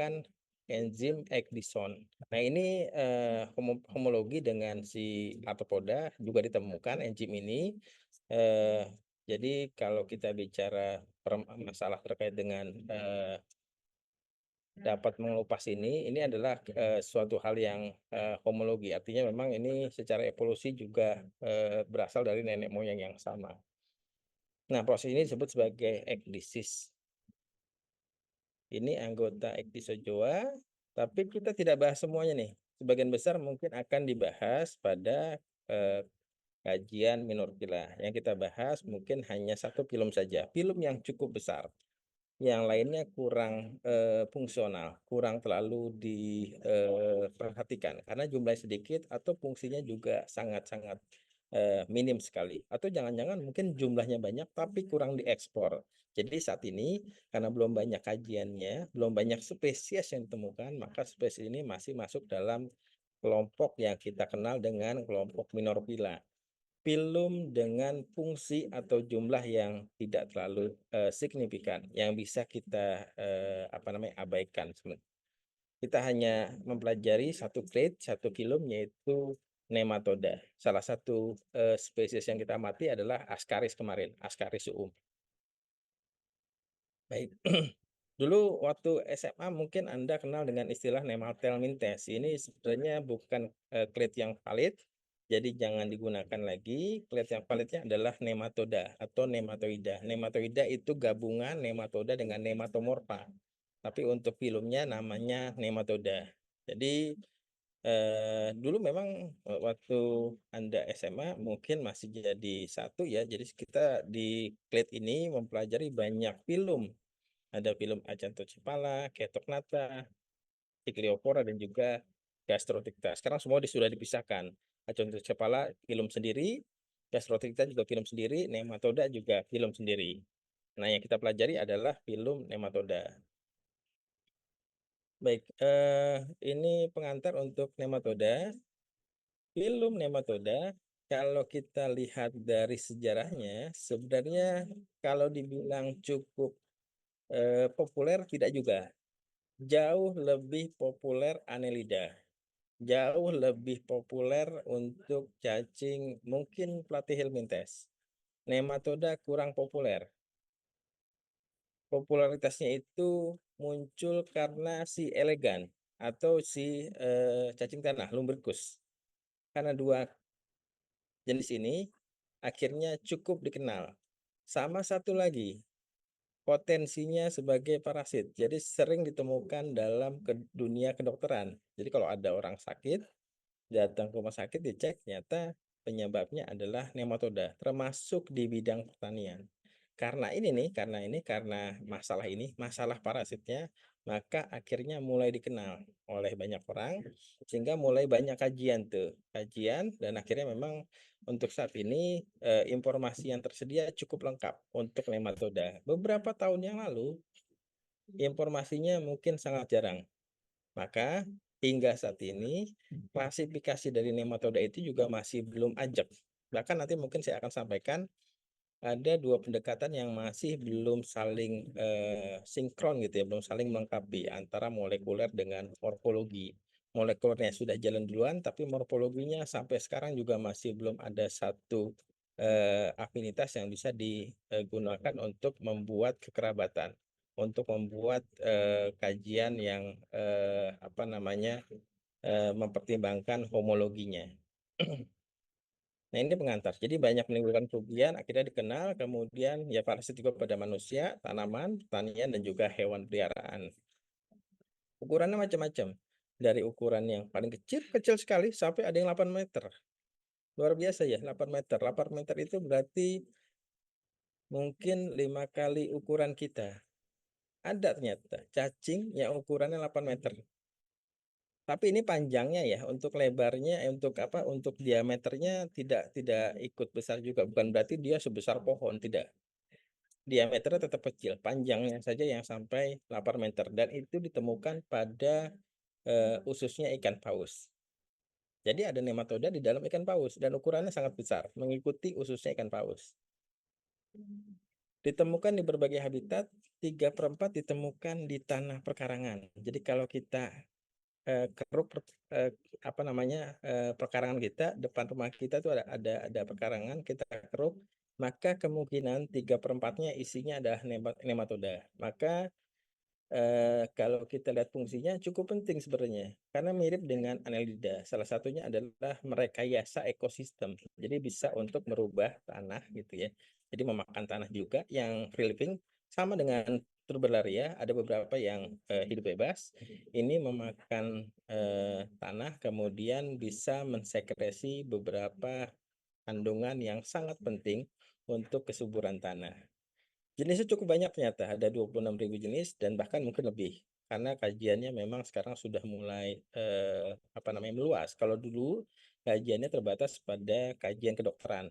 menggunakan enzim Ecdysone. Nah ini, homologi dengan si Arthropoda juga ditemukan enzim ini, eee, jadi kalau kita bicara masalah terkait dengan, dapat mengelupas ini adalah, suatu hal yang, homologi. Artinya memang ini secara evolusi juga, berasal dari nenek moyang yang sama. Nah, proses ini disebut sebagai ekdisis. Ini anggota Ecdysozoa, tapi kita tidak bahas semuanya nih. Sebagian besar mungkin akan dibahas pada, eee, kajian Minorvilla. Yang kita bahas mungkin hanya satu filum saja, filum yang cukup besar. Yang lainnya kurang, fungsional, kurang terlalu diperhatikan karena jumlahnya sedikit atau fungsinya juga sangat-sangat, minim sekali. Atau jangan-jangan mungkin jumlahnya banyak tapi kurang diekspor. Jadi saat ini karena belum banyak kajiannya, belum banyak spesies yang ditemukan, maka spesies ini masih masuk dalam kelompok yang kita kenal dengan kelompok Minorvilla. Filum dengan fungsi atau jumlah yang tidak terlalu, signifikan, yang bisa kita, abaikan kita hanya mempelajari satu clade, satu filum yaitu nematoda. Salah satu, spesies yang kita amati adalah Ascaris kemarin, Ascaris suum. Baik, dulu waktu SMA mungkin Anda kenal dengan istilah Nemathelminthes. Ini sebenarnya bukan, clade yang valid, jadi jangan digunakan lagi. Clade yang validnya adalah nematoda atau nematoida. Nematoida itu gabungan nematoda dengan nematomorpha, tapi untuk filumnya namanya nematoda. Jadi, dulu memang, waktu Anda SMA mungkin masih jadi satu ya, jadi kita di clade ini mempelajari banyak filum. Ada film Acanthocephala, Chaetognatha, Ichthyophora, dan juga Gastrorhyncha. Sekarang semua sudah dipisahkan. Acanthocephala film sendiri, Gastrorhyncha juga film sendiri, Nematoda juga film sendiri. Nah, yang kita pelajari adalah film Nematoda. Baik, ini pengantar untuk Nematoda. Film Nematoda, kalau kita lihat dari sejarahnya, sebenarnya kalau dibilang cukup, populer, tidak juga. Jauh lebih populer Annelida, jauh lebih populer untuk cacing mungkin Platyhelminthes. Nematoda kurang populer. Popularitasnya itu muncul karena si elegan atau si, cacing tanah Lumbricus. Karena dua jenis ini akhirnya cukup dikenal. Sama satu lagi, potensinya sebagai parasit. Jadi sering ditemukan dalam dunia kedokteran. Jadi kalau ada orang sakit, datang ke rumah sakit dicek ternyata penyebabnya adalah nematoda, termasuk di bidang pertanian. Masalah parasitnya, maka akhirnya mulai dikenal oleh banyak orang, sehingga mulai banyak kajian tuh, kajian dan akhirnya memang untuk saat ini, informasi yang tersedia cukup lengkap untuk nematoda. Beberapa tahun yang lalu, informasinya mungkin sangat jarang. Maka hingga saat ini klasifikasi dari nematoda itu juga masih belum ajak. Bahkan nanti mungkin saya akan sampaikan ada dua pendekatan yang masih belum saling, sinkron gitu ya, belum saling melengkapi antara molekuler dengan morfologi. Molekulernya sudah jalan duluan, tapi morfologinya sampai sekarang juga masih belum ada satu, afinitas yang bisa digunakan untuk membuat kekerabatan, untuk membuat, kajian yang, mempertimbangkan homologinya. Nah, ini pengantar. Jadi banyak menimbulkan kerugian, akhirnya dikenal, kemudian ya parasit juga pada manusia, tanaman, pertanian, dan juga hewan peliharaan. Ukurannya macam-macam. Dari ukuran yang paling kecil, kecil sekali, sampai ada yang 8 meter. Luar biasa ya, 8 meter. 8 meter itu berarti mungkin 5 kali ukuran kita. Ada ternyata cacing yang ukurannya 8 meter. Tapi ini panjangnya ya, untuk lebarnya, untuk diameternya tidak ikut besar juga, bukan berarti dia sebesar pohon, tidak. Diameternya tetap kecil, panjangnya saja yang sampai 8 meter dan itu ditemukan pada, ususnya ikan paus. Jadi ada nematoda di dalam ikan paus dan ukurannya sangat besar, mengikuti ususnya ikan paus. Ditemukan di berbagai habitat, 3/4 ditemukan di tanah perkarangan. Jadi kalau kita keruk apa namanya, perkarangan kita, depan rumah kita tuh ada perkarangan, kita keruk, maka kemungkinan 3/4-nya isinya adalah nematoda. Maka kalau kita lihat fungsinya cukup penting sebenarnya, karena mirip dengan Annelida. Salah satunya adalah merekayasa ekosistem. Jadi bisa untuk merubah tanah gitu ya. Jadi memakan tanah juga yang free living, sama dengan Turbellaria, ada beberapa yang hidup bebas. Ini memakan tanah, kemudian bisa mensekresi beberapa kandungan yang sangat penting untuk kesuburan tanah. Jenisnya cukup banyak ternyata, ada 26.000 jenis dan bahkan mungkin lebih. Karena kajiannya memang sekarang sudah mulai, apa namanya, meluas. Kalau dulu kajiannya terbatas pada kajian kedokteran.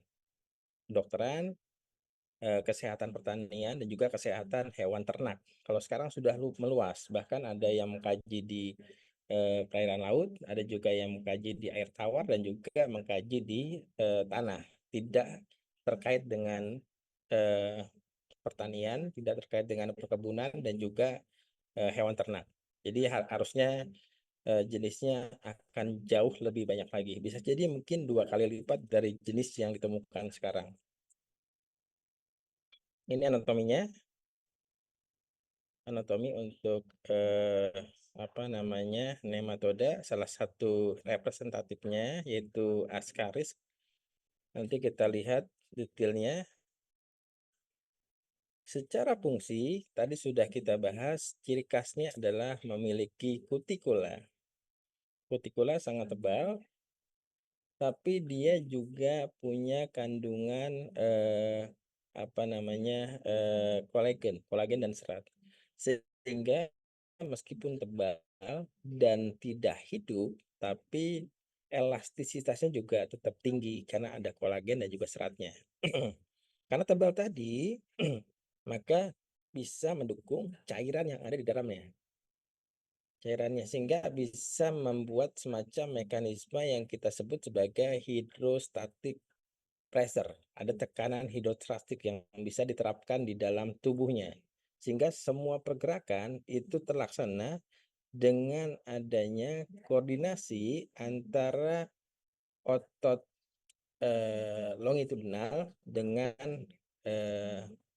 Kedokteran, kesehatan pertanian, dan juga kesehatan hewan ternak. Kalau sekarang sudah meluas, bahkan ada yang mengkaji di perairan laut, ada juga yang mengkaji di air tawar, dan juga mengkaji di tanah. Tidak terkait dengan eh, pertanian, tidak terkait dengan perkebunan, dan juga hewan ternak. Jadi harusnya jenisnya akan jauh lebih banyak lagi. Bisa jadi mungkin 2 kali lipat dari jenis yang ditemukan sekarang. Ini anatominya, anatomi untuk apa namanya, nematoda. Salah satu representatifnya yaitu Ascaris. Nanti kita lihat detailnya. Secara fungsi, tadi sudah kita bahas, ciri khasnya adalah memiliki kutikula. Kutikula sangat tebal, tapi dia juga punya kandungan apa namanya, kolagen dan serat. Sehingga meskipun tebal dan tidak hidup, tapi elastisitasnya juga tetap tinggi karena ada kolagen dan juga seratnya. Karena tebal tadi, maka bisa mendukung cairan yang ada di dalamnya. Cairannya, sehingga bisa membuat semacam mekanisme yang kita sebut sebagai hidrostatic pressure. Ada tekanan hidrostatik yang bisa diterapkan di dalam tubuhnya. Sehingga semua pergerakan itu terlaksana dengan adanya koordinasi antara otot longitudinal dengan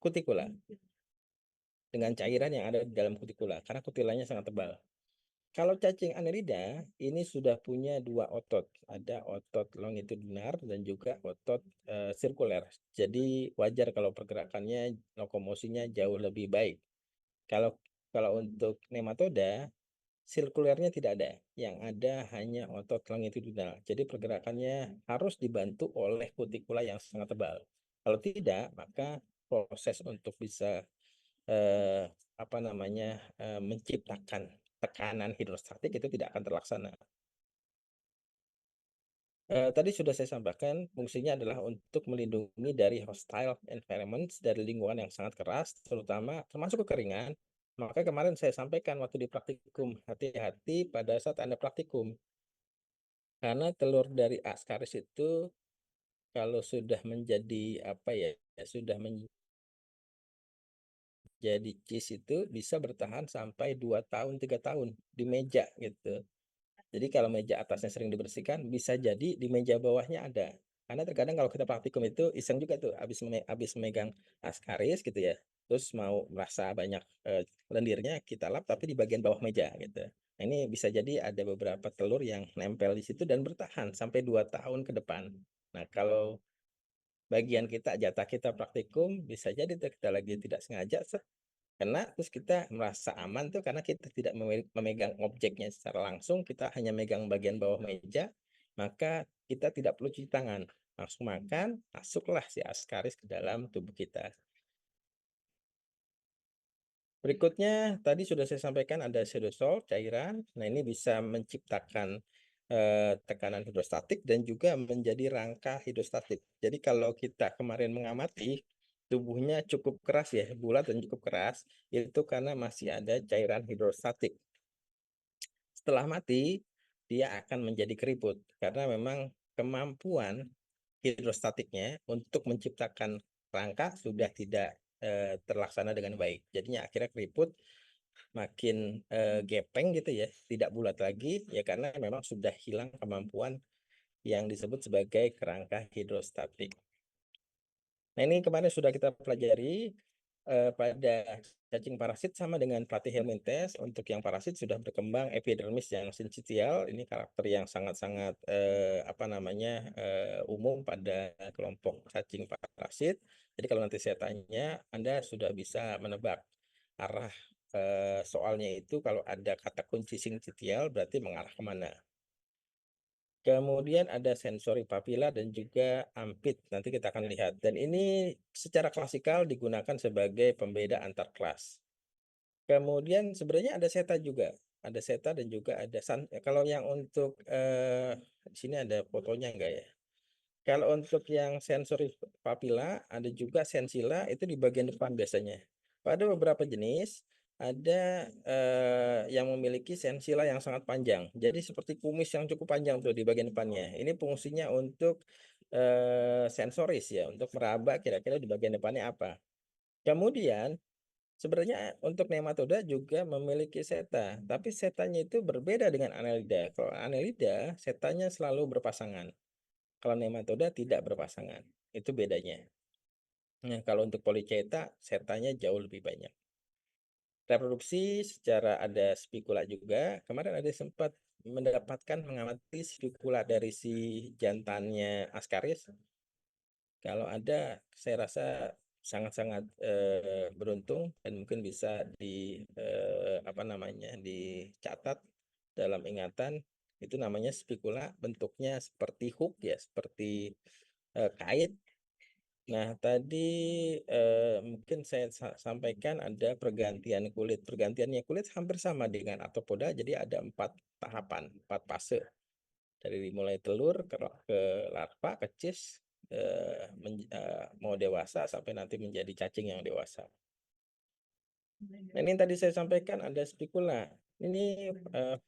kutikula, dengan cairan yang ada di dalam kutikula, karena kutilanya sangat tebal. Kalau cacing Annelida ini sudah punya 2 otot, ada otot longitudinal dan juga otot sirkuler. Jadi wajar kalau pergerakannya, lokomosinya jauh lebih baik. Kalau kalau untuk nematoda, sirkulernya tidak ada, yang ada hanya otot longitudinal. Jadi pergerakannya harus dibantu oleh kutikula yang sangat tebal. Kalau tidak, maka proses untuk bisa apa namanya, menciptakan tekanan hidrostatik itu tidak akan terlaksana. Tadi sudah saya sampaikan, fungsinya adalah untuk melindungi dari hostile environments, dari lingkungan yang sangat keras, terutama termasuk kekeringan. Maka kemarin saya sampaikan waktu di praktikum, hati-hati pada saat Anda praktikum. Karena telur dari Ascaris itu kalau sudah menjadi apa ya, sudah menjadi cheese itu bisa bertahan sampai 2 tahun, 3 tahun di meja gitu. Jadi kalau meja atasnya sering dibersihkan, bisa jadi di meja bawahnya ada. Karena terkadang kalau kita praktikum itu iseng juga tuh, habis memegang Ascaris gitu ya, terus mau merasa banyak lendirnya, kita lap tapi di bagian bawah meja gitu. Nah, ini bisa jadi ada beberapa telur yang nempel di situ dan bertahan sampai 2 tahun ke depan. Nah, kalau bagian kita, jatah kita praktikum, bisa jadi tuh kita lagi tidak sengaja kena, terus kita merasa aman tuh karena kita tidak memegang objeknya secara langsung, kita hanya megang bagian bawah meja, maka kita tidak perlu cuci tangan, langsung makan, masuklah si Ascaris ke dalam tubuh kita. Berikutnya tadi sudah saya sampaikan ada pseudosol, cairan. Nah, ini bisa menciptakan tekanan hidrostatik dan juga menjadi rangka hidrostatik. Jadi kalau kita kemarin mengamati tubuhnya cukup keras ya, bulat dan cukup keras, itu karena masih ada cairan hidrostatik. Setelah mati, dia akan menjadi keriput karena memang kemampuan hidrostatiknya untuk menciptakan rangka sudah tidak terlaksana dengan baik. Jadinya akhirnya keriput makin gepeng gitu ya, tidak bulat lagi ya karena memang sudah hilang kemampuan yang disebut sebagai kerangka hidrostatik. Nah, ini kemarin sudah kita pelajari pada cacing parasit sama dengan platyhelminthes. Untuk yang parasit sudah berkembang epidermis yang sincitial. Ini karakter yang sangat-sangat umum pada kelompok cacing parasit. Jadi kalau nanti saya tanya, Anda sudah bisa menebak arah soalnya itu kalau ada kata kunci sincitial berarti mengarah kemana. Kemudian ada sensori papila dan juga ampit. Nanti kita akan lihat. Dan ini secara klasikal digunakan sebagai pembeda antar kelas. Kemudian sebenarnya ada seta juga. Ada seta dan juga ada kalau yang untuk di sini ada fotonya enggak ya? Kalau untuk yang sensori papila, ada juga sensila itu di bagian depan biasanya. Pada beberapa jenis ada yang memiliki sensila yang sangat panjang. Jadi seperti kumis yang cukup panjang tuh di bagian depannya. Ini fungsinya untuk sensoris ya, untuk meraba kira-kira di bagian depannya apa. Kemudian sebenarnya untuk nematoda juga memiliki seta, tapi setanya itu berbeda dengan annelida. Kalau annelida, setanya selalu berpasangan. Kalau nematoda tidak berpasangan, itu bedanya. Nah, kalau untuk polychaeta, setanya jauh lebih banyak. Reproduksi secara ada spikula juga. Kemarin ada sempat mendapatkan mengamati spikula dari si jantannya Ascaris. Kalau ada, saya rasa sangat-sangat beruntung dan mungkin bisa dicatat dalam ingatan. Itu namanya spikula, bentuknya seperti hook ya, seperti kait. Nah, tadi mungkin saya sampaikan ada pergantian kulit. Pergantiannya kulit hampir sama dengan arthropoda, jadi ada 4 tahapan, 4 fase. Dari mulai telur ke larva, ke cis, mau dewasa sampai nanti menjadi cacing yang dewasa. Nah, ini yang tadi saya sampaikan ada spikula. Ini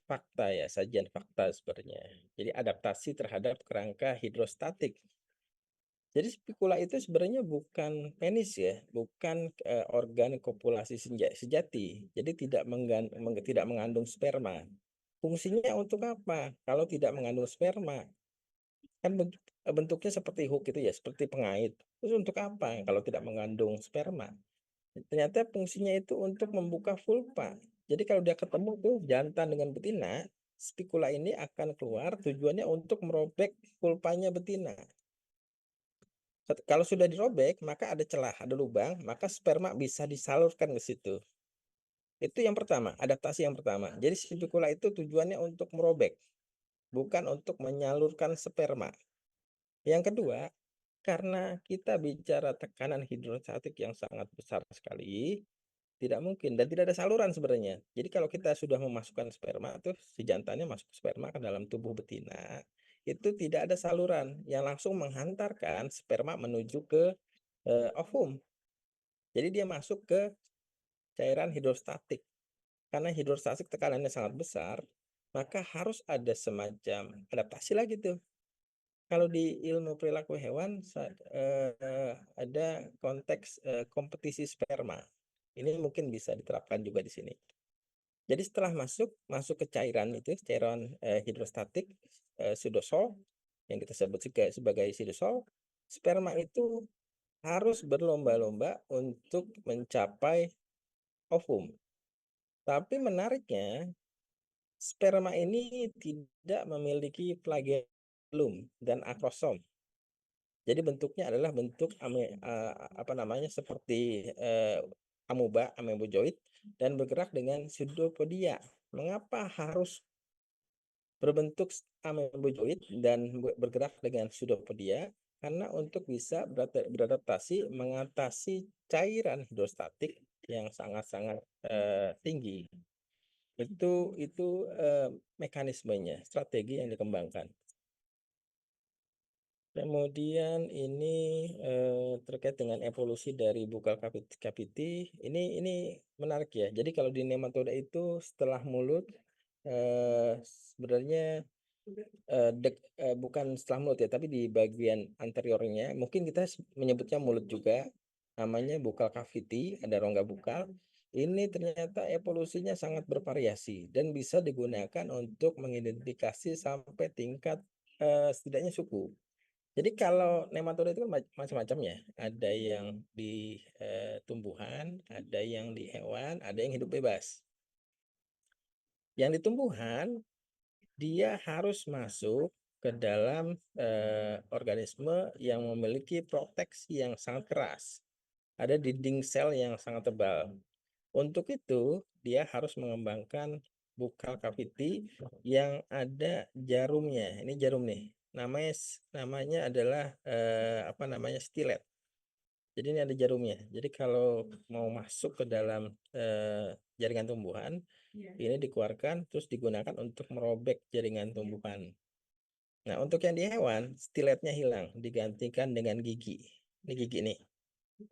fakta ya, sajian fakta sebenarnya. Jadi adaptasi terhadap kerangka hidrostatik. Jadi spikula itu sebenarnya bukan penis ya, bukan organ kopulasi sejati. Jadi tidak mengandung sperma. Fungsinya untuk apa? Kalau tidak mengandung sperma, kan bentuknya seperti hook itu ya, seperti pengait. Terus untuk apa kalau tidak mengandung sperma? Ternyata fungsinya itu untuk membuka vulva. Jadi kalau dia ketemu tuh jantan dengan betina, spikula ini akan keluar tujuannya untuk merobek vulvanya betina. Kalau sudah dirobek, maka ada celah, ada lubang, maka sperma bisa disalurkan ke situ. Itu yang pertama, adaptasi yang pertama. Jadi spikula itu tujuannya untuk merobek, bukan untuk menyalurkan sperma. Yang kedua, karena kita bicara tekanan hidrostatik yang sangat besar sekali, tidak mungkin dan tidak ada saluran sebenarnya. Jadi kalau kita sudah memasukkan sperma tuh si jantannya masuk sperma ke dalam tubuh betina, itu tidak ada saluran yang langsung menghantarkan sperma menuju ke ovum. Jadi dia masuk ke cairan hidrostatik. Karena hidrostatik tekanannya sangat besar, maka harus ada semacam adaptasi lagi tuh. Kalau di ilmu perilaku hewan ada konteks kompetisi sperma. Ini mungkin bisa diterapkan juga di sini. Jadi setelah masuk ke cairan itu, cairan hidrostatik pseudosol yang kita sebut sebagai pseudosol, sperma itu harus berlomba-lomba untuk mencapai ovum. Tapi menariknya, sperma ini tidak memiliki flagellum dan akrosom. Jadi bentuknya adalah bentuk seperti amoeba, amebozoid dan bergerak dengan pseudopodia. Mengapa harus berbentuk amebozoid dan bergerak dengan pseudopodia? Karena untuk bisa beradaptasi mengatasi cairan hidrostatik yang sangat-sangat tinggi. Itu mekanismenya, strategi yang dikembangkan. Kemudian ini terkait dengan evolusi dari buccal cavity, ini menarik ya. Jadi kalau di nematoda itu setelah mulut sebenarnya bukan setelah mulut ya, tapi di bagian anteriornya, mungkin kita menyebutnya mulut juga. namanya bukal cavity, ada rongga bukal. Ini ternyata evolusinya sangat bervariasi dan bisa digunakan untuk mengidentifikasi sampai tingkat setidaknya suku. Jadi kalau nematoda itu kan macam-macam ya. Ada yang di tumbuhan, ada yang di hewan, ada yang hidup bebas. Yang di tumbuhan dia harus masuk ke dalam organisme yang memiliki proteksi yang sangat keras. Ada dinding sel yang sangat tebal. Untuk itu, dia harus mengembangkan bukal cavity yang ada jarumnya. Ini jarum nih. Namanya adalah apa namanya, stilet. Jadi ini ada jarumnya. Jadi kalau mau masuk ke dalam jaringan tumbuhan, ini dikeluarkan terus digunakan untuk merobek jaringan tumbuhan. Nah, untuk yang di hewan, stiletnya hilang, digantikan dengan gigi. Ini gigi nih.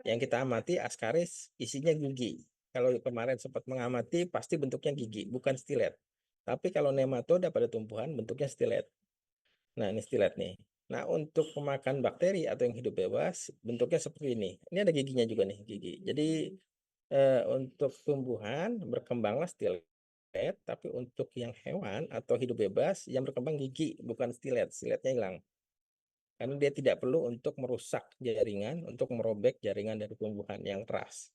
Yang kita amati Ascaris isinya gigi. Kalau kemarin sempat mengamati pasti bentuknya gigi, bukan stilet. Tapi kalau nematoda pada tumbuhan bentuknya stilet. Nah, ini stilet nih. Nah, untuk pemakan bakteri atau yang hidup bebas bentuknya seperti ini. Ini ada giginya juga nih, gigi. Jadi untuk tumbuhan berkembanglah stilet, tapi untuk yang hewan atau hidup bebas yang berkembang gigi, bukan stilet. Stiletnya hilang. Karena dia tidak perlu untuk merusak jaringan, untuk merobek jaringan dari tumbuhan yang keras.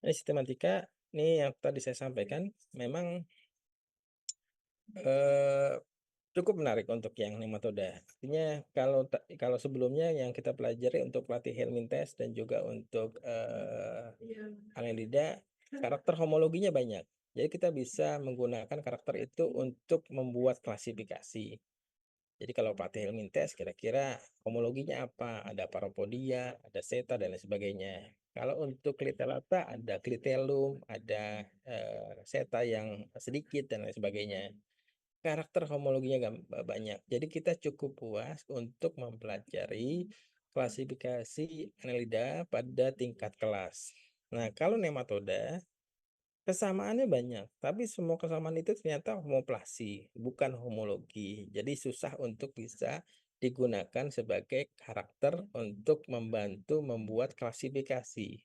Ini sistematika, ini yang tadi saya sampaikan, memang eh, cukup menarik untuk yang nematoda. Artinya kalau sebelumnya yang kita pelajari untuk pelatih Helminthes dan juga untuk Annelida, karakter homologinya banyak. Jadi kita bisa menggunakan karakter itu untuk membuat klasifikasi. Jadi kalau pelatih Helminthes kira-kira homologinya apa? Ada Paropodia, ada Seta dan lain sebagainya. Kalau untuk Clitellata ada Clitellum, ada Seta yang sedikit dan lain sebagainya. Karakter homologinya banyak. Jadi kita cukup puas untuk mempelajari klasifikasi Annelida pada tingkat kelas. Nah, kalau nematoda kesamaannya banyak, tapi semua kesamaan itu ternyata homoplasi, bukan homologi. Jadi susah untuk bisa digunakan sebagai karakter untuk membantu membuat klasifikasi.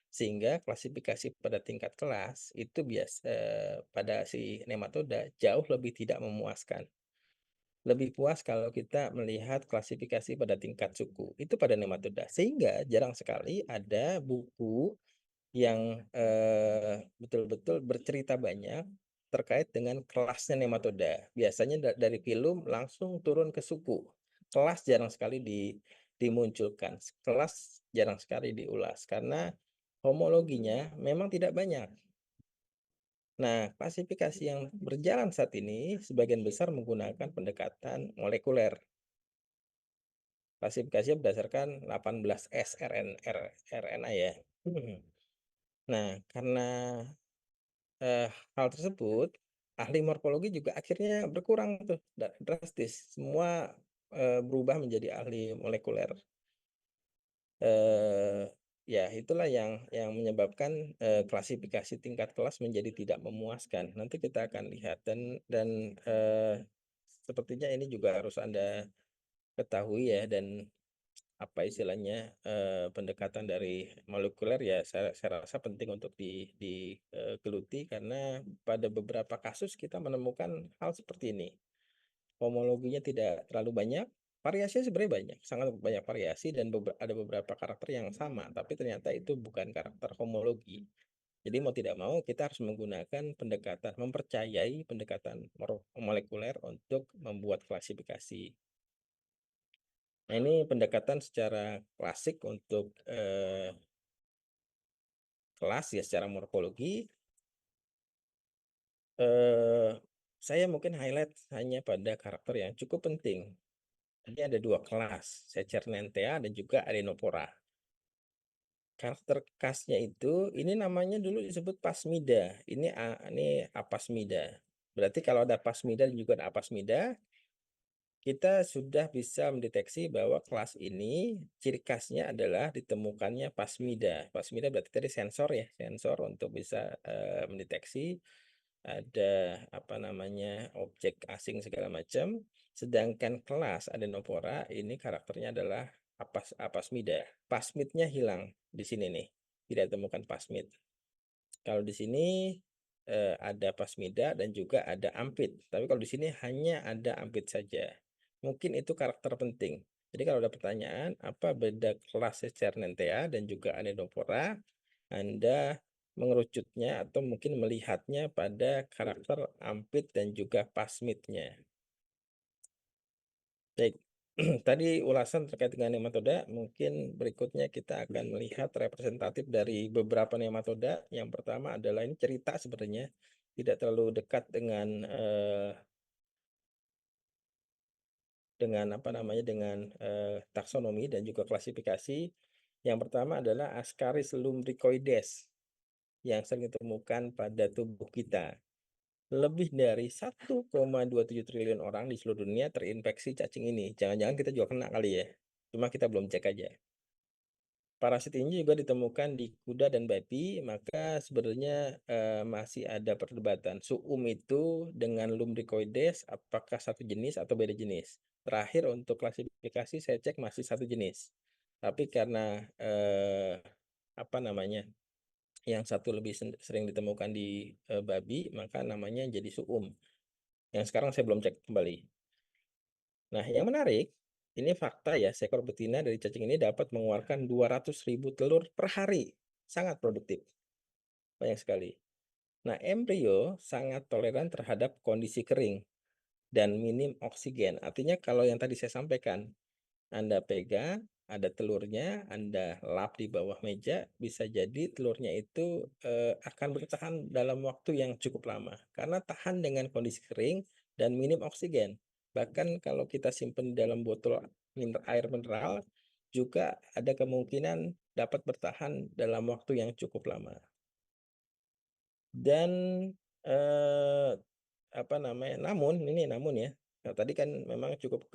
Sehingga klasifikasi pada tingkat kelas itu pada si nematoda jauh lebih tidak memuaskan. Lebih puas kalau kita melihat klasifikasi pada tingkat suku. Itu pada nematoda. Sehingga jarang sekali ada buku yang betul-betul bercerita banyak terkait dengan kelasnya nematoda. Biasanya dari film langsung turun ke suku. Kelas jarang sekali dimunculkan. Kelas jarang sekali diulas karena homologinya memang tidak banyak. Nah, klasifikasi yang berjalan saat ini sebagian besar menggunakan pendekatan molekuler. Klasifikasinya berdasarkan 18S RNA ya. Nah, karena hal tersebut, ahli morfologi juga akhirnya berkurang tuh drastis. Semua berubah menjadi ahli molekuler. Ya, itulah yang menyebabkan klasifikasi tingkat kelas menjadi tidak memuaskan. Nanti kita akan lihat dan sepertinya ini juga harus Anda ketahui ya, dan apa istilahnya pendekatan dari molekuler ya saya rasa penting untuk digeluti karena pada beberapa kasus kita menemukan hal seperti ini. Homologinya tidak terlalu banyak, variasinya sebenarnya banyak, sangat banyak variasi dan ada beberapa karakter yang sama, tapi ternyata itu bukan karakter homologi. Jadi mau tidak mau kita harus menggunakan pendekatan, mempercayai pendekatan molekuler untuk membuat klasifikasi. Nah, ini pendekatan secara klasik untuk kelas ya secara morfologi. Saya mungkin highlight hanya pada karakter yang cukup penting. Ini ada dua kelas, Secernentea dan juga Adenopora. Karakter khasnya itu, ini namanya dulu disebut pasmida. Ini apasmida. Berarti kalau ada pasmida dan juga ada apasmida, kita sudah bisa mendeteksi bahwa kelas ini ciri khasnya adalah ditemukannya pasmida. Pasmida berarti tadi sensor ya, sensor untuk bisa mendeteksi ada apa namanya objek asing segala macam. Sedangkan kelas Adenopora ini karakternya adalah apasmida. Pasmidnya hilang di sini nih, tidak ditemukan pasmid. Kalau di sini ada pasmida dan juga ada ampid. Tapi kalau di sini hanya ada ampid saja. Mungkin itu karakter penting. Jadi kalau ada pertanyaan, apa beda kelas Cernentea dan juga Anidopora, Anda mengerucutnya atau mungkin melihatnya pada karakter ampid dan juga pasmidnya. Baik, tadi ulasan terkait dengan nematoda. Mungkin berikutnya kita akan melihat representatif dari beberapa nematoda. Yang pertama adalah ini cerita sebenarnya, tidak terlalu dekat dengan apa namanya dengan taksonomi dan juga klasifikasi. Yang pertama adalah Ascaris lumbricoides yang sering ditemukan pada tubuh kita. Lebih dari 1,27 triliun orang di seluruh dunia terinfeksi cacing ini. Jangan-jangan kita juga kena kali ya. Cuma kita belum cek aja. Parasit ini juga ditemukan di kuda dan babi, maka sebenarnya masih ada perdebatan. Suum itu dengan lumbricoides apakah satu jenis atau beda jenis? Terakhir untuk klasifikasi saya cek masih satu jenis. Tapi karena apa namanya? Yang satu lebih sering ditemukan di babi, maka namanya jadi suum. Yang sekarang saya belum cek kembali. Nah, yang menarik, ini fakta ya, seekor betina dari cacing ini dapat mengeluarkan 200.000 telur per hari. Sangat produktif, banyak sekali. Nah, embrio sangat toleran terhadap kondisi kering dan minim oksigen. Artinya kalau yang tadi saya sampaikan, Anda pegang, ada telurnya, Anda lap di bawah meja, bisa jadi telurnya itu akan bertahan dalam waktu yang cukup lama. Karena tahan dengan kondisi kering dan minim oksigen. Bahkan kalau kita simpan di dalam botol air mineral, juga ada kemungkinan dapat bertahan dalam waktu yang cukup lama. Dan eh, apa namanya? Namun ya. Nah, tadi kan memang cukup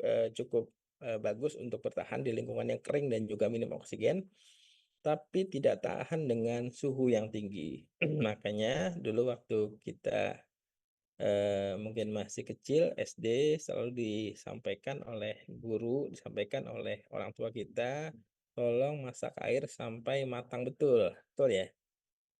bagus untuk bertahan di lingkungan yang kering dan juga minim oksigen, tapi tidak tahan dengan suhu yang tinggi. Makanya dulu waktu kita mungkin masih kecil SD selalu disampaikan oleh guru, disampaikan oleh orang tua kita, tolong masak air sampai matang betul, betul ya?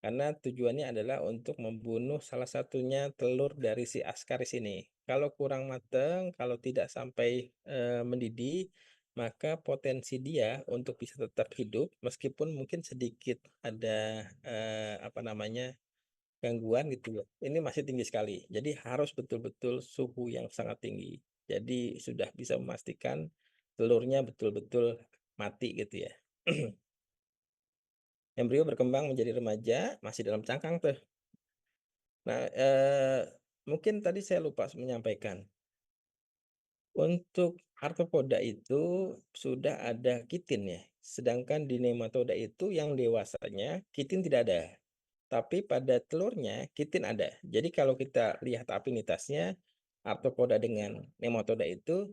Karena tujuannya adalah untuk membunuh salah satunya telur dari si Ascaris ini. Kalau kurang matang, kalau tidak sampai mendidih, maka potensi dia untuk bisa tetap hidup meskipun mungkin sedikit ada apa namanya gangguan gitu ya. Ini masih tinggi sekali. Jadi harus betul-betul suhu yang sangat tinggi. Jadi sudah bisa memastikan telurnya betul-betul mati gitu ya. Embrio berkembang menjadi remaja masih dalam cangkang tuh. Nah, mungkin tadi saya lupa menyampaikan. Untuk arthropoda itu sudah ada kitin ya. Sedangkan di nematoda itu yang dewasanya kitin tidak ada. Tapi pada telurnya kitin ada. Jadi kalau kita lihat afinitasnya arthropoda dengan nematoda itu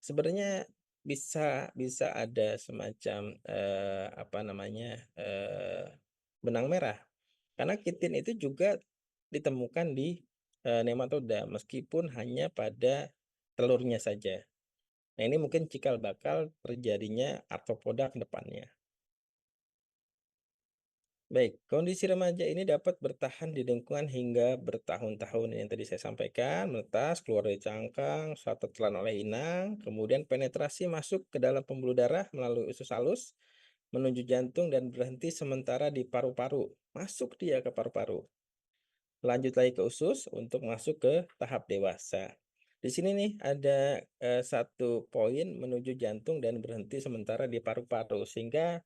sebenarnya bisa bisa ada semacam apa namanya benang merah. Karena kitin itu juga ditemukan di nematoda meskipun hanya pada telurnya saja. Nah, ini mungkin cikal bakal terjadinya arthropoda ke depannya. Baik, kondisi remaja ini dapat bertahan di lingkungan hingga bertahun-tahun yang tadi saya sampaikan, menetas, keluar dari cangkang, saat tertelan oleh inang, kemudian penetrasi masuk ke dalam pembuluh darah melalui usus halus, menuju jantung dan berhenti sementara di paru-paru. Masuk dia ke paru-paru. Lanjut lagi ke usus untuk masuk ke tahap dewasa. Di sini nih ada satu poin menuju jantung dan berhenti sementara di paru-paru, sehingga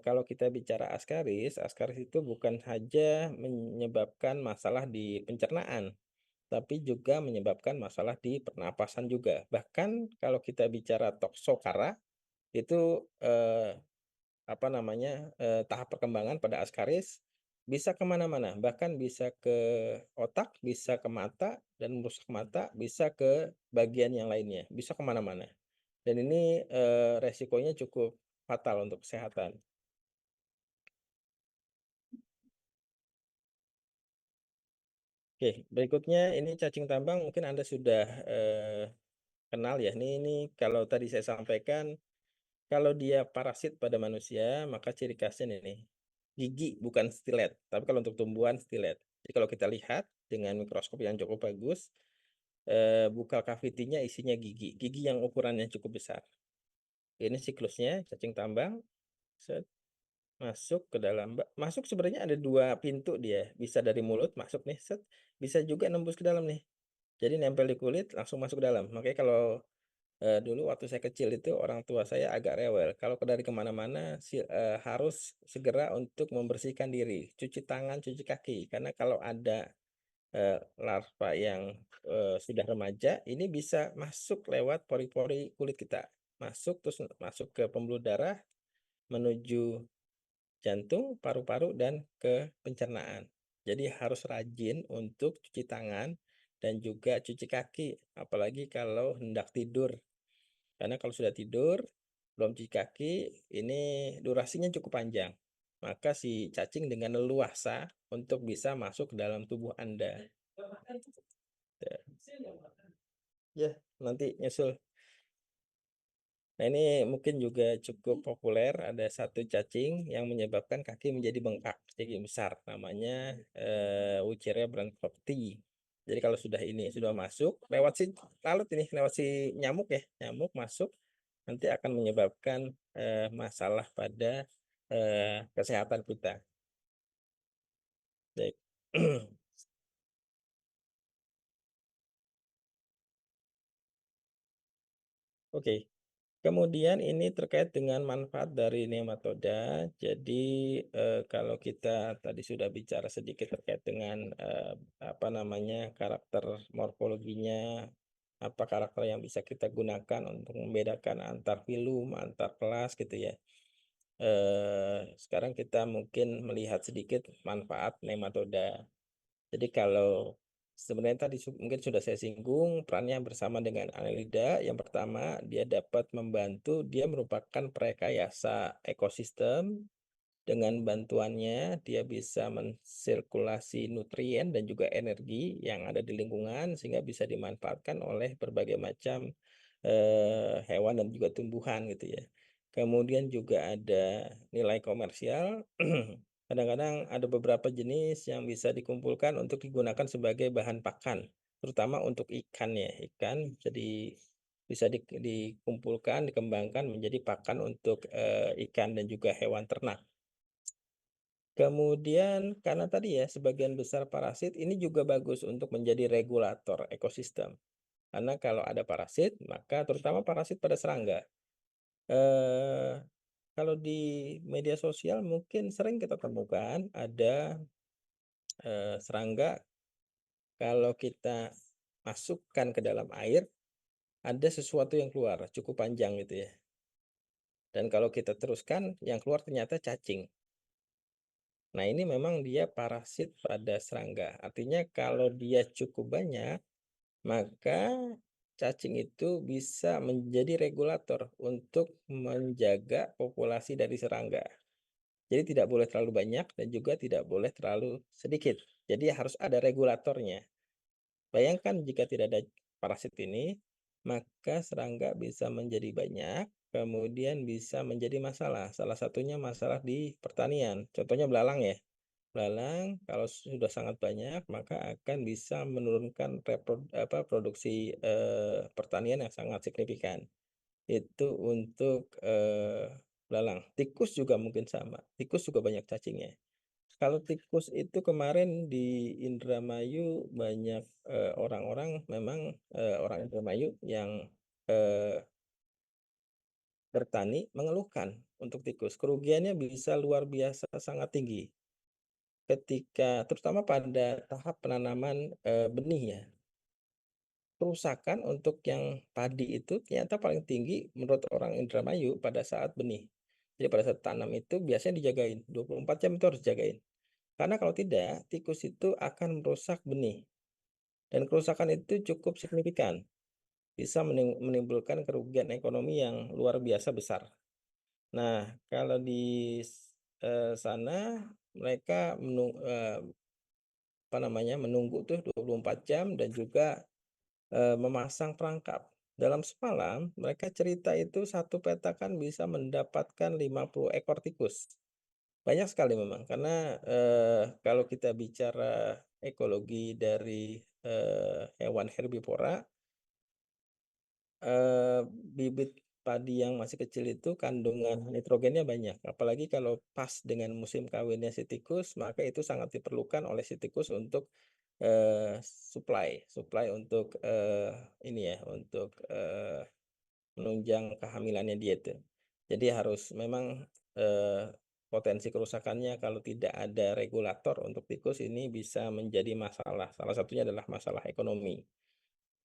kalau kita bicara askaris, askaris itu bukan saja menyebabkan masalah di pencernaan, tapi juga menyebabkan masalah di pernapasan juga. Bahkan kalau kita bicara toksokara, itu apa namanya tahap perkembangan pada askaris bisa kemana-mana, bahkan bisa ke otak, bisa ke mata dan merusak mata, bisa ke bagian yang lainnya, bisa kemana-mana. Dan ini resikonya cukup fatal untuk kesehatan. Oke, berikutnya ini cacing tambang mungkin Anda sudah kenal ya. Ini kalau tadi saya sampaikan Kalau dia parasit pada manusia, maka ciri khasnya ini, gigi bukan stilet, tapi kalau untuk tumbuhan stilet. Jadi kalau kita lihat dengan mikroskop yang cukup bagus, buccal cavity-nya isinya gigi, gigi yang ukurannya cukup besar. Ini siklusnya cacing tambang, set, masuk ke dalam, masuk sebenarnya ada 2 pintu dia, bisa dari mulut masuk nih, set, bisa juga nembus ke dalam nih. Jadi nempel di kulit langsung masuk ke dalam. Makanya kalau dulu waktu saya kecil itu orang tua saya agak rewel. Kalau dari kemana-mana harus segera untuk membersihkan diri, cuci tangan, cuci kaki. Karena kalau ada larva yang sudah remaja, ini bisa masuk lewat pori-pori kulit kita. Masuk terus masuk ke pembuluh darah, menuju jantung, paru-paru, dan ke pencernaan. Jadi harus rajin untuk cuci tangan dan juga cuci kaki, apalagi kalau hendak tidur. Karena kalau sudah tidur, belum cuci kaki, ini durasinya cukup panjang. Maka si cacing dengan leluasa untuk bisa masuk ke dalam tubuh Anda. Ya, nanti nyusul. Nah, ini mungkin juga cukup populer. Ada satu cacing yang menyebabkan kaki menjadi bengkak, jadi besar. Namanya Wucherea bancrofti. Jadi kalau sudah ini sudah masuk, lewat si lalut ini, lewat si nyamuk ya, nyamuk masuk, nanti akan menyebabkan masalah pada kesehatan kita. Baik. Oke. Kemudian ini terkait dengan manfaat dari nematoda. Jadi kalau kita tadi sudah bicara sedikit terkait dengan apa namanya karakter morfologinya, apa karakter yang bisa kita gunakan untuk membedakan antar filum, antar kelas gitu ya. Sekarang kita mungkin melihat sedikit manfaat nematoda. Jadi kalau sebenarnya tadi mungkin sudah saya singgung perannya bersama dengan Annelida. Yang pertama, dia dapat membantu, dia merupakan perekayasa ekosistem. Dengan bantuannya, dia bisa mensirkulasi nutrien dan juga energi yang ada di lingkungan sehingga bisa dimanfaatkan oleh berbagai macam hewan dan juga tumbuhan gitu ya. Kemudian juga ada nilai komersial. Kadang-kadang ada beberapa jenis yang bisa dikumpulkan untuk digunakan sebagai bahan pakan, terutama untuk ikan ya. Ikan jadi bisa dikumpulkan, dikembangkan menjadi pakan untuk ikan dan juga hewan ternak. Kemudian karena tadi ya sebagian besar parasit ini juga bagus untuk menjadi regulator ekosistem. Karena kalau ada parasit, maka terutama parasit pada serangga. Eh, Kalau di media sosial mungkin sering kita temukan ada serangga kalau kita masukkan ke dalam air, ada sesuatu yang keluar cukup panjang gitu ya. Dan kalau kita teruskan, yang keluar ternyata cacing. Nah, ini memang dia parasit pada serangga. Artinya kalau dia cukup banyak, maka cacing itu bisa menjadi regulator untuk menjaga populasi dari serangga. Jadi tidak boleh terlalu banyak dan juga tidak boleh terlalu sedikit. Jadi harus ada regulatornya. Bayangkan jika tidak ada parasit ini, maka serangga bisa menjadi banyak, kemudian bisa menjadi masalah. Salah satunya masalah di pertanian. Contohnya belalang ya. Belalang kalau sudah sangat banyak, maka akan bisa menurunkan produksi pertanian yang sangat signifikan. Itu untuk belalang. Tikus juga mungkin sama. Tikus juga banyak cacingnya. Kalau tikus itu kemarin di Indramayu banyak orang-orang memang orang Indramayu yang bertani mengeluhkan untuk tikus. Kerugiannya bisa luar biasa sangat tinggi ketika terutama pada tahap penanaman benih ya. Kerusakan untuk yang padi itu ternyata paling tinggi menurut orang Indramayu pada saat benih. Jadi pada saat tanam itu biasanya dijagain, 24 jam itu harus dijagain. Karena kalau tidak, tikus itu akan merusak benih. Dan kerusakan itu cukup signifikan. Bisa menimbulkan kerugian ekonomi yang luar biasa besar. Nah, kalau di sana mereka menunggu tuh 24 jam dan juga memasang perangkap. Dalam semalam, mereka cerita itu satu peta kan bisa mendapatkan 50 ekor tikus. Banyak sekali memang, karena, kalau kita bicara ekologi dari, hewan herbivora, bibit padi yang masih kecil itu kandungan nitrogennya banyak, apalagi kalau pas dengan musim kawinnya si tikus, maka itu sangat diperlukan oleh si tikus untuk, suplai suplai untuk, ini ya, untuk, menunjang kehamilannya dia itu. Jadi harus memang, potensi kerusakannya kalau tidak ada regulator untuk tikus ini bisa menjadi masalah, salah satunya adalah masalah ekonomi.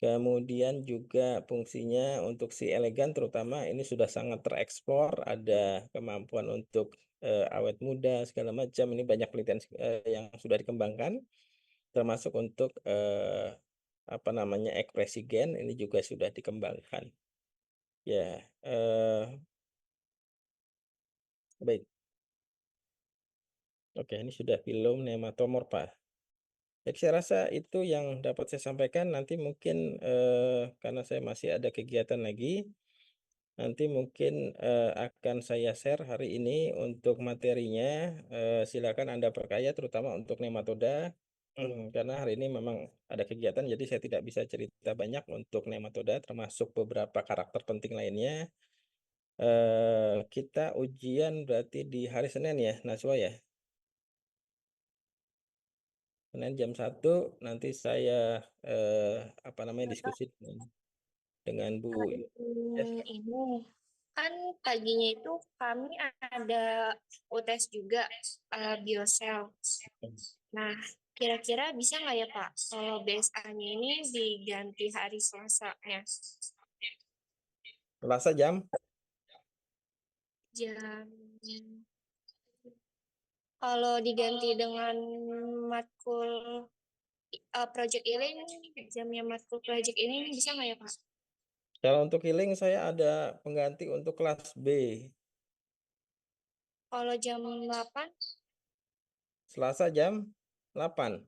Kemudian juga fungsinya untuk si elegan terutama ini sudah sangat tereksplor, ada kemampuan untuk, awet muda segala macam, ini banyak penelitian yang sudah dikembangkan, termasuk untuk, apa namanya, ekspresi gen ini juga sudah dikembangkan. Ya, baik. Oke, ini sudah film nematomorpha. Jadi saya rasa itu yang dapat saya sampaikan, nanti mungkin, karena saya masih ada kegiatan lagi, nanti mungkin, akan saya share hari ini untuk materinya, silakan Anda perkaya terutama untuk nematoda, karena hari ini memang ada kegiatan jadi saya tidak bisa cerita banyak untuk nematoda termasuk beberapa karakter penting lainnya. Kita ujian berarti di hari Senin ya, Najwa ya? Senin jam 1 nanti saya, apa namanya, Kakak, diskusi dengan Bu selain Yes. ini kan paginya itu kami ada UTS juga biosel. Nah, kira-kira bisa nggak ya Pak kalau BSA-nya ini diganti hari Selasanya? Selasa jam Jam kalau diganti dengan matkul project healing, jamnya matkul project ini bisa nggak ya Pak? kalau untuk healing saya ada pengganti untuk kelas B, Kalau jam 8, Selasa jam 8.